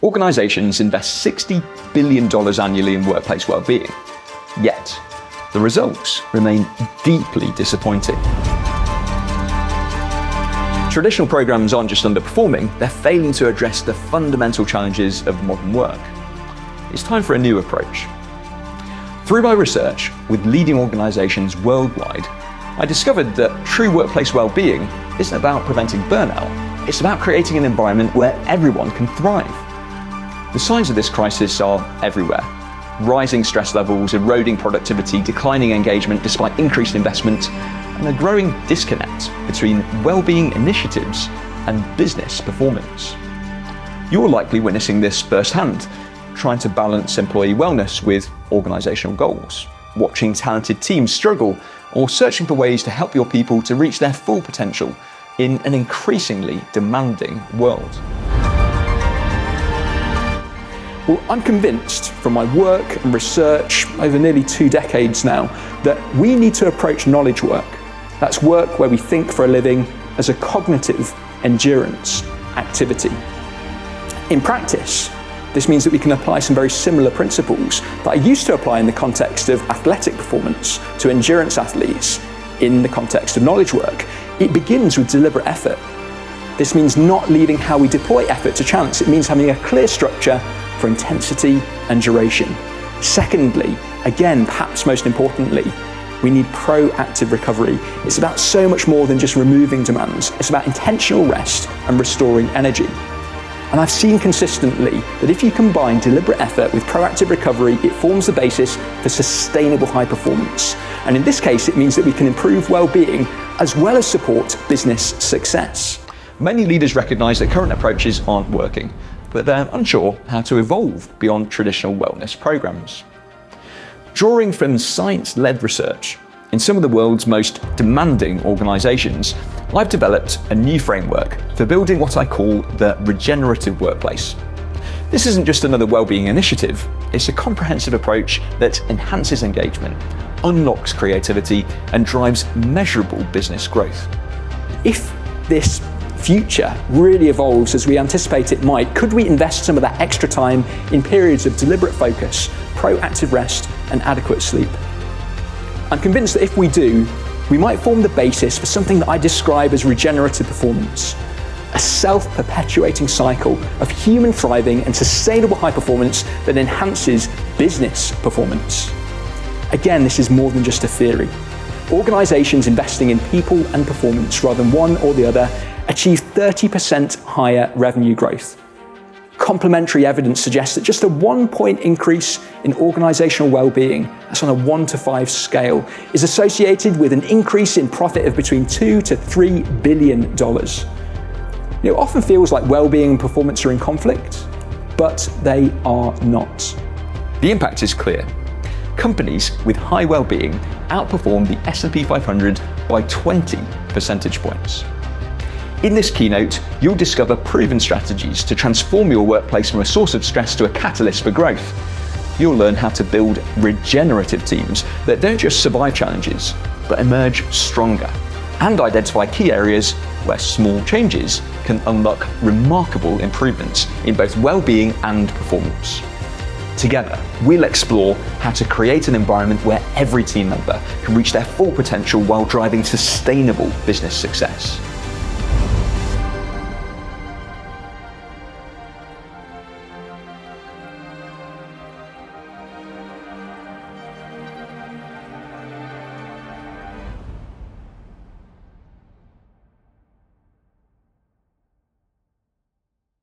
Organisations invest $60 billion annually in workplace well-being, yet the results remain deeply disappointing. Traditional programs aren't just underperforming, they're failing to address the fundamental challenges of modern work. It's time for a new approach. Through my research with leading organisations worldwide, I discovered that true workplace well-being isn't about preventing burnout, it's about creating an environment where everyone can thrive. The signs of this crisis are everywhere. Rising stress levels, eroding productivity, declining engagement despite increased investment, and a growing disconnect between well-being initiatives and business performance. You're likely witnessing this firsthand, trying to balance employee wellness with organisational goals, watching talented teams struggle, or searching for ways to help your people to reach their full potential in an increasingly demanding world. Well, I'm convinced from my work and research over nearly 2 decades now that we need to approach knowledge work, that's work where we think for a living, as a cognitive endurance activity. In practice, this means that we can apply some very similar principles that I used to apply in the context of athletic performance to endurance athletes in the context of knowledge work. It begins with deliberate effort. This means not leaving how we deploy effort to chance. It means having a clear structure for intensity and duration. Secondly, again, perhaps most importantly, we need proactive recovery. It's about so much more than just removing demands. It's about intentional rest and restoring energy. And I've seen consistently that if you combine deliberate effort with proactive recovery, it forms the basis for sustainable high performance. And in this case, it means that we can improve well-being as well as support business success. Many leaders recognise that current approaches aren't working, but they're unsure how to evolve beyond traditional wellness programs. Drawing from science-led research in some of the world's most demanding organisations, I've developed a new framework for building what I call the Regenerative Workplace. This isn't just another wellbeing initiative, it's a comprehensive approach that enhances engagement, unlocks creativity, and drives measurable business growth. If this future really evolves as we anticipate it might, could we invest some of that extra time in periods of deliberate focus, proactive rest, and adequate sleep? I'm convinced that if we do, we might form the basis for something that I describe as regenerative performance, a self-perpetuating cycle of human thriving and sustainable high performance that enhances business performance. Again, this is more than just a theory. Organisations investing in people and performance rather than one or the other achieve 30% higher revenue growth. Complementary evidence suggests that just a 1-point increase in organisational well-being, that's on a 1 to 5 scale, is associated with an increase in profit of between $2 to $3 billion. It often feels like well-being and performance are in conflict, but they are not. The impact is clear. Companies with high well-being outperform the S&P 500 by 20 percentage points. In this keynote, you'll discover proven strategies to transform your workplace from a source of stress to a catalyst for growth. You'll learn how to build regenerative teams that don't just survive challenges, but emerge stronger, and identify key areas where small changes can unlock remarkable improvements in both well-being and performance. Together, we'll explore how to create an environment where every team member can reach their full potential while driving sustainable business success.